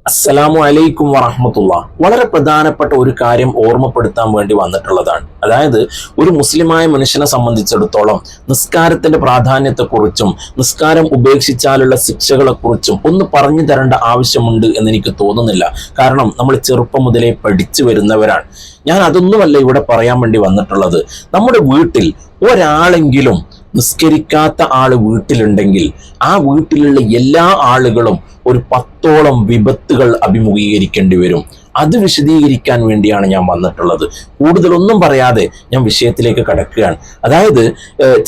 അസ്സലാമു അലൈക്കും വറഹ്മത്തുള്ളാ. വളരെ പ്രധാനപ്പെട്ട ഒരു കാര്യം ഓർമ്മപ്പെടുത്താൻ വേണ്ടി വന്നിട്ടുള്ളതാണ്. അതായത് ഒരു മുസ്ലിമായ മനുഷ്യനെ സംബന്ധിച്ചിടത്തോളം നിസ്കാരത്തിന്റെ പ്രാധാന്യത്തെക്കുറിച്ചും നിസ്കാരം ഉപേക്ഷിച്ചാലുള്ള ശിക്ഷകളെക്കുറിച്ചും ഒന്ന് പറഞ്ഞു തരേണ്ട ആവശ്യമുണ്ട് എന്ന് എനിക്ക് തോന്നുന്നില്ല. കാരണം നമ്മൾ ചെറുപ്പം മുതലേ പഠിച്ചു വരുന്നവരാണ്. ഞാൻ അതൊന്നുമല്ല ഇവിടെ പറയാൻ വേണ്ടി വന്നിട്ടുള്ളത്. നമ്മുടെ വീട്ടിൽ ഒരാളെങ്കിലും നിസ്കരിക്കാത്ത ആള് വീട്ടിലുണ്ടെങ്കിൽ ആ വീട്ടിലുള്ള എല്ലാ ആളുകളും ഒരു 10ഓളം വിപത്തുകൾ അഭിമുഖീകരിക്കേണ്ടി വരും. അത് വിശദീകരിക്കാൻ വേണ്ടിയാണ് ഞാൻ വന്നിട്ടുള്ളത്. കൂടുതലൊന്നും പറയാതെ ഞാൻ വിഷയത്തിലേക്ക് കടക്കുകയാണ്. അതായത്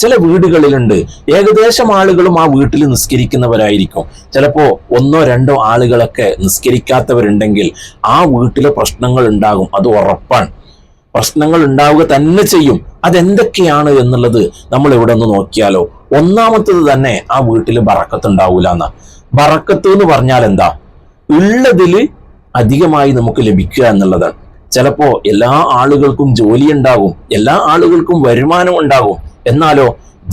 ചില വീടുകളിലുണ്ട്, ഏകദേശം ആളുകളും ആ വീട്ടിൽ നിസ്കരിക്കുന്നവരായിരിക്കും. ചിലപ്പോൾ 1-2 ആളുകളൊക്കെ നിസ്കരിക്കാത്തവരുണ്ടെങ്കിൽ ആ വീട്ടിലെ പ്രശ്നങ്ങൾ ഉണ്ടാകും. അത് ഉറപ്പാണ്. പ്രശ്നങ്ങൾ ഉണ്ടാവുക തന്നെ ചെയ്യും. അതെന്തൊക്കെയാണ് എന്നുള്ളത് നമ്മൾ ഇവിടെ ഒന്ന് നോക്കിയാലോ. ഒന്നാമത്തത് തന്നെ ആ വീട്ടിൽ ബറക്കത്ത് ഉണ്ടാവൂല എന്നാ. ബറക്കത്ത് എന്ന് പറഞ്ഞാൽ എന്താ? ഉള്ളതില് അധികമായി നമുക്ക് ലഭിക്കുക എന്നുള്ളതാണ്. ചിലപ്പോ എല്ലാ ആളുകൾക്കും ജോലി ഉണ്ടാകും, എല്ലാ ആളുകൾക്കും വരുമാനം ഉണ്ടാകും. എന്നാലോ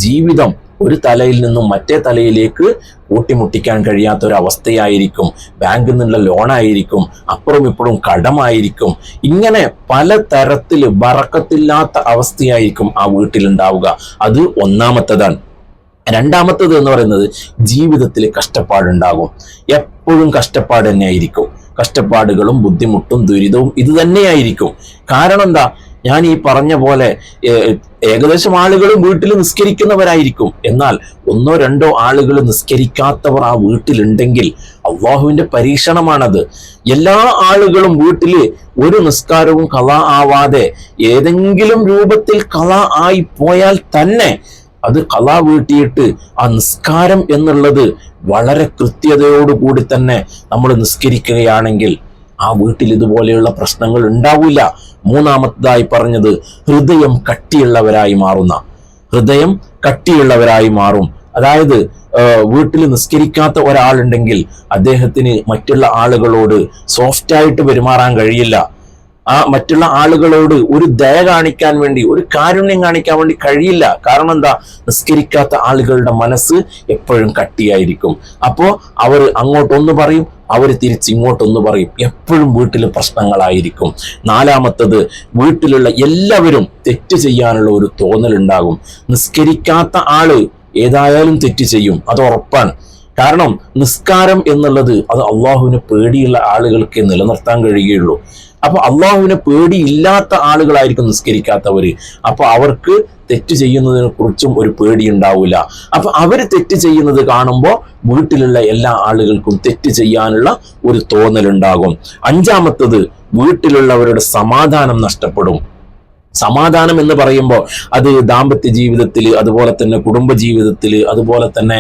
ജീവിതം ഒരു തലയിൽ നിന്നും മറ്റേ തലയിലേക്ക് കൂട്ടിമുട്ടിക്കാൻ കഴിയാത്ത ഒരു അവസ്ഥയായിരിക്കും. ബാങ്കിൽ നിന്നുള്ള ലോണായിരിക്കും, അപ്പുറം ഇപ്പുറം കടമായിരിക്കും. ഇങ്ങനെ പല തരത്തില് ബറക്കത്തില്ലാത്ത അവസ്ഥയായിരിക്കും ആ വീട്ടിലുണ്ടാവുക. അത് ഒന്നാമത്തതാണ്. രണ്ടാമത്തത് എന്ന് പറയുന്നത് ജീവിതത്തിൽ കഷ്ടപ്പാടുണ്ടാകും. എപ്പോഴും കഷ്ടപ്പാട് തന്നെയായിരിക്കും. കഷ്ടപ്പാടുകളും ബുദ്ധിമുട്ടും ദുരിതവും ഇത് തന്നെയായിരിക്കും. കാരണം എന്താ? ഞാൻ ഈ പറഞ്ഞ പോലെ ഏകദേശം ആളുകളും വീട്ടിൽ നിസ്കരിക്കുന്നവരായിരിക്കും. എന്നാൽ 1-2 ആളുകൾ നിസ്കരിക്കാത്തവർ ആ വീട്ടിലുണ്ടെങ്കിൽ അള്ളാഹുവിന്റെ പരീക്ഷണമാണത്. എല്ലാ ആളുകളും വീട്ടിൽ ഒരു നിസ്കാരവും ഖളാ ആവാതെ ഏതെങ്കിലും രൂപത്തിൽ ഖളാ ആയി പോയാൽ തന്നെ അത് ഖളാ വീട്ടിയിട്ട് ആ നിസ്കാരം എന്നുള്ളത് വളരെ കൃത്യതയോടുകൂടി തന്നെ നമ്മൾ നിസ്കരിക്കുകയാണെങ്കിൽ ആ വീട്ടിൽ ഇതുപോലെയുള്ള പ്രശ്നങ്ങൾ ഉണ്ടാവില്ല. മൂന്നാമത്തേതായി പറഞ്ഞത് ഹൃദയം കട്ടിയുള്ളവരായി മാറും. അതായത് വീട്ടിൽ നിസ്കരിക്കാത്ത ഒരാളുണ്ടെങ്കിൽ അദ്ദേഹത്തിന് മറ്റുള്ള ആളുകളോട് സോഫ്റ്റായിട്ട് പെരുമാറാൻ കഴിയില്ല. ആ മറ്റുള്ള ആളുകളോട് ഒരു ദയ കാണിക്കാൻ വേണ്ടി, ഒരു കാരുണ്യം കാണിക്കാൻ വേണ്ടി കഴിയില്ല. കാരണം എന്താ? നിസ്കരിക്കാത്ത ആളുകളുടെ മനസ്സ് എപ്പോഴും കട്ടിയായിരിക്കും. അപ്പോ അവർ അങ്ങോട്ടൊന്ന് പറയും, അവർ തിരിച്ച് ഇങ്ങോട്ടൊന്ന് പറയും. എപ്പോഴും വീട്ടിൽ പ്രശ്നങ്ങളായിരിക്കും. നാലാമത്തത്, വീട്ടിലുള്ള എല്ലാവരും തെറ്റ് ചെയ്യാനുള്ള ഒരു തോന്നലുണ്ടാകും. നിസ്കരിക്കാത്ത ആള് ഏതായാലും തെറ്റ് ചെയ്യും, അത് ഉറപ്പാണ്. കാരണം നിസ്കാരം എന്നുള്ളത് അത് അള്ളാഹുവിനെ പേടിയുള്ള ആളുകൾക്ക് നിലനിർത്താൻ കഴിയുകയുള്ളൂ. അപ്പൊ അള്ളാഹുവിനെ പേടിയില്ലാത്ത ആളുകളായിരിക്കും നിസ്കരിക്കാത്തവര്. അപ്പൊ അവർക്ക് തെറ്റ് ചെയ്യുന്നതിനെ കുറിച്ചും ഒരു പേടി ഉണ്ടാവില്ല. അപ്പൊ അവര് തെറ്റ് ചെയ്യുന്നത് കാണുമ്പോൾ വീട്ടിലുള്ള എല്ലാ ആളുകൾക്കും തെറ്റ് ചെയ്യാനുള്ള ഒരു തോന്നലുണ്ടാകും. അഞ്ചാമത്തത്, വീട്ടിലുള്ളവരുടെ സമാധാനം നഷ്ടപ്പെടും. സമാധാനം എന്ന് പറയുമ്പോൾ അത് ദാമ്പത്യ ജീവിതത്തിൽ, അതുപോലെ തന്നെ കുടുംബ ജീവിതത്തിൽ, അതുപോലെ തന്നെ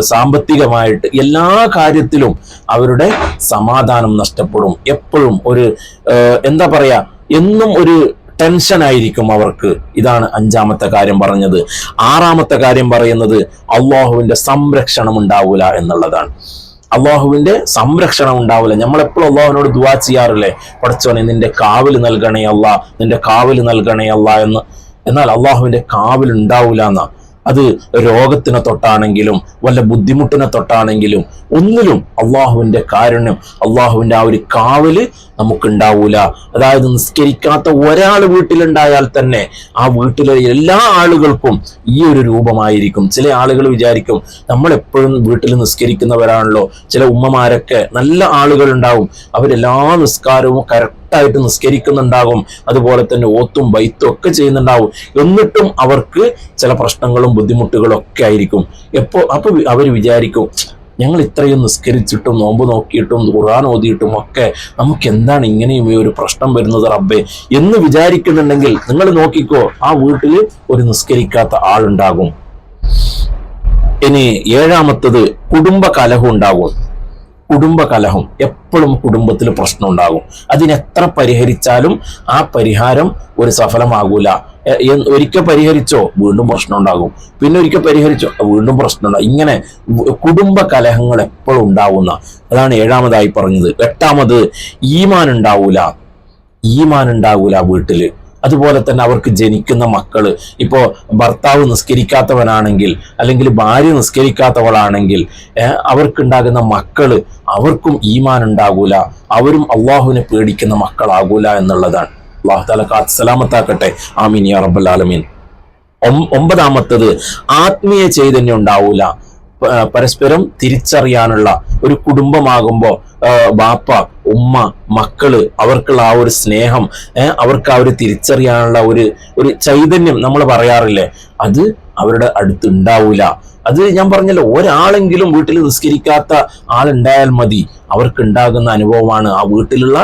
സാമ്പത്തികമായിട്ട് എല്ലാ കാര്യത്തിലും അവരുടെ സമാധാനം നഷ്ടപ്പെടും. എപ്പോഴും ഒരു എന്താ പറയാ, എന്നും ഒരു ടെൻഷൻ ആയിരിക്കും അവർക്ക്. ഇതാണ് അഞ്ചാമത്തെ കാര്യം പറഞ്ഞത്. ആറാമത്തെ കാര്യം പറയുന്നത് അള്ളാഹുവിന്റെ സംരക്ഷണം ഉണ്ടാവൂല എന്നുള്ളതാണ്. അള്ളാഹുവിന്റെ സംരക്ഷണം ഉണ്ടാവില്ല. നമ്മളെപ്പോഴും അള്ളാഹുവിനോട് ദുആ ചെയ്യാറില്ലേ, പടച്ചോനെ നിന്റെ കാവൽ നൽകണേ അല്ലാ, നിന്റെ കാവൽ നൽകണേ അല്ലാ എന്ന്. എന്നാൽ അള്ളാഹുവിന്റെ കാവൽ ഉണ്ടാവില്ല എന്നാ. അത് രോഗത്തിനെ തൊട്ടാണെങ്കിലും വല്ല ബുദ്ധിമുട്ടിനെ തൊട്ടാണെങ്കിലും ഒന്നിലും അള്ളാഹുവിന്റെ കാരുണ്യം, അള്ളാഹുവിന്റെ ആ ഒരു കാവല് നമുക്കുണ്ടാവൂല. അതായത് നിസ്കരിക്കാത്ത ഒരാൾ വീട്ടിലുണ്ടായാൽ തന്നെ ആ വീട്ടിലെ എല്ലാ ആളുകൾക്കും ഈ ഒരു രൂപമായിരിക്കും. ചില ആളുകൾ വിചാരിക്കും നമ്മൾ എപ്പോഴും വീട്ടിൽ നിസ്കരിക്കുന്നവരാണല്ലോ. ചില ഉമ്മമാരൊക്കെ നല്ല ആളുകൾ ഉണ്ടാവും, അവരെല്ലാ നിസ്കാരവും കറക്റ്റായിട്ട് നിസ്കരിക്കുന്നുണ്ടാകും, അതുപോലെ തന്നെ ഓത്തും ബൈത്തും ഒക്കെ ചെയ്യുന്നുണ്ടാവും. എന്നിട്ടും അവർക്ക് ചില പ്രശ്നങ്ങളും ബുദ്ധിമുട്ടുകളും ഒക്കെ ആയിരിക്കും. അപ്പൊ അവർ വിചാരിക്കും, ഞങ്ങൾ ഇത്രയും നിസ്കരിച്ചിട്ടും നോമ്പ് നോക്കിയിട്ടും ഖുർആൻ ഓതിയിട്ടും ഒക്കെ നമുക്ക് എന്താണ് ഇങ്ങനെയും ഈ ഒരു പ്രശ്നം വരുന്നത് റബ്ബേ എന്ന് വിചാരിക്കുന്നുണ്ടെങ്കിൽ നിങ്ങൾ നോക്കിക്കോ, ആ വീട്ടിൽ ഒരു നിസ്കരിക്കാത്ത ആളുണ്ടാകും. ഇനി ഏഴാമത്തത്, കുടുംബ കലഹം ഉണ്ടാകും. കുടുംബകലഹം എപ്പോഴും കുടുംബത്തിൽ പ്രശ്നം ഉണ്ടാകും. അതിനെത്ര പരിഹരിച്ചാലും ആ പരിഹാരം ഒരു സഫലമാകൂല. ഒരിക്കൽ പരിഹരിച്ചോ വീണ്ടും പ്രശ്നം ഉണ്ടാകും, പിന്നെ ഒരിക്കൽ പരിഹരിച്ചോ വീണ്ടും പ്രശ്നം ഉണ്ടാകും. ഇങ്ങനെ കുടുംബ കലഹങ്ങൾ എപ്പോഴും ഉണ്ടാവുന്ന, അതാണ് ഏഴാമതായി പറഞ്ഞത്. എട്ടാമത്, ഈമാൻ ഉണ്ടാവൂല വീട്ടില്. അതുപോലെ തന്നെ അവർക്ക് ജനിക്കുന്ന മക്കള്, ഇപ്പോൾ ഭർത്താവ് നിസ്കരിക്കാത്തവനാണെങ്കിൽ അല്ലെങ്കിൽ ഭാര്യ നിസ്കരിക്കാത്തവളാണെങ്കിൽ അവർക്കുണ്ടാകുന്ന മക്കള് അവർക്കും ഈമാൻ ഉണ്ടാകൂല, അവരും അള്ളാഹുവിനെ പേടിക്കുന്ന മക്കളാകൂല എന്നുള്ളതാണ്. അള്ളാഹു തആല കാത്ത് സലാമത്താക്കട്ടെ. ആമീൻ യാ റബ്ബൽ ആലമീൻ. ഒമ്പതാമത്തത്, ആത്മീയ ചൈതന്യം ഉണ്ടാവൂല. പരസ്പരം തിരിച്ചറിയാനുള്ള ഒരു കുടുംബമാകുമ്പോൾ ബാപ്പ ഉമ്മ മക്കള് അവർക്കുള്ള ആ ഒരു സ്നേഹം, അവർക്ക് ആ ഒരു തിരിച്ചറിയാനുള്ള ഒരു ചൈതന്യം നമ്മൾ പറയാറില്ലേ, അത് അവരുടെ അടുത്ത് ഉണ്ടാവൂല. അത് ഞാൻ പറഞ്ഞല്ലോ, ഒരാളെങ്കിലും വീട്ടിൽ നിസ്കരിക്കാത്ത ആളുണ്ടായാൽ മതി, അവർക്ക് ഉണ്ടാകുന്ന അനുഭവമാണ്. ആ വീട്ടിലുള്ള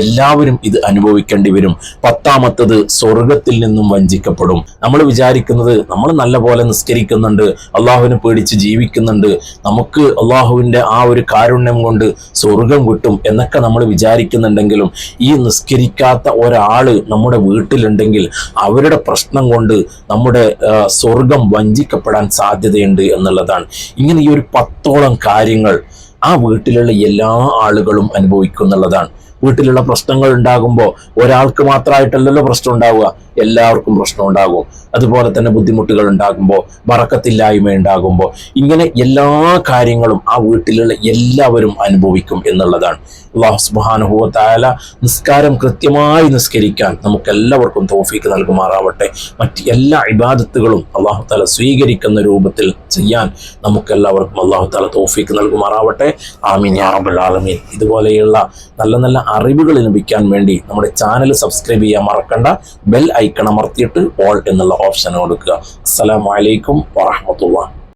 എല്ലാവരും ഇത് അനുഭവിക്കേണ്ടി വരും. പത്താമത്തത്, സ്വർഗത്തിൽ നിന്നും വഞ്ചിക്കപ്പെടും. നമ്മൾ വിചാരിക്കുന്നത് നമ്മൾ നല്ല പോലെ നിസ്കരിക്കുന്നുണ്ട്, അള്ളാഹുവിനെ പേടിച്ച് ജീവിക്കുന്നുണ്ട്, നമുക്ക് അള്ളാഹുവിൻ്റെ ആ ഒരു കാരുണ്യം കൊണ്ട് സ്വർഗം കിട്ടും എന്നൊക്കെ നമ്മൾ വിചാരിക്കുന്നുണ്ടെങ്കിലും ഈ നിസ്കരിക്കാത്ത ഒരാള് നമ്മുടെ വീട്ടിലുണ്ടെങ്കിൽ അവരുടെ പ്രശ്നം കൊണ്ട് നമ്മുടെ സ്വർഗം വഞ്ചിക്കപ്പെടാൻ സാധ്യതയുണ്ട് എന്നുള്ളതാണ്. ഇങ്ങനെ ഈ ഒരു 10ഓളം കാര്യങ്ങൾ ആ വീട്ടിലുള്ള എല്ലാ ആളുകളും അനുഭവിക്കുന്നുള്ളതാണ്. വീട്ടിലുള്ള പ്രശ്നങ്ങൾ ഉണ്ടാകുമ്പോൾ ഒരാൾക്ക് മാത്രമായിട്ടല്ലല്ലോ പ്രശ്നം ഉണ്ടാവുക, എല്ലാവർക്കും പ്രശ്നം ഉണ്ടാകും. അതുപോലെ തന്നെ ബുദ്ധിമുട്ടുകൾ ഉണ്ടാകുമ്പോൾ, ബറക്കത്തില്ലായ്മ ഉണ്ടാകുമ്പോൾ, ഇങ്ങനെ എല്ലാ കാര്യങ്ങളും ആ വീട്ടിലുള്ള എല്ലാവരും അനുഭവിക്കും എന്നുള്ളതാണ്. അല്ലാഹു സുബ്ഹാനഹു വ തആല നിസ്കാരം കൃത്യമായി നിസ്കരിക്കാൻ നമുക്കെല്ലാവർക്കും തൗഫീക്ക് നൽകുമാറാവട്ടെ. മറ്റ് എല്ലാ ഇബാദത്തുകളും അല്ലാഹു തആല സ്വീകരിക്കുന്ന രൂപത്തിൽ ചെയ്യാൻ നമുക്കെല്ലാവർക്കും അല്ലാഹു തആല തൗഫീക്ക് നൽകുമാറാവട്ടെ. ആമീൻ യാ റബ്ബൽ ആലമീൻ. ഇതുപോലെയുള്ള നല്ല നല്ല അറിവുകൾ ലഭിക്കാൻ വേണ്ടി നമ്മുടെ ചാനൽ സബ്സ്ക്രൈബ് ചെയ്യാൻ മറക്കണ്ട. ബെൽ ഐക്കൺ അമർത്തിയിട്ട് ഓൾ എന്നുള്ള ഓപ്ഷൻ കൊടുക്കുക. അസ്സലാമു അലൈക്കും വറഹ്മത്തുള്ളാഹി.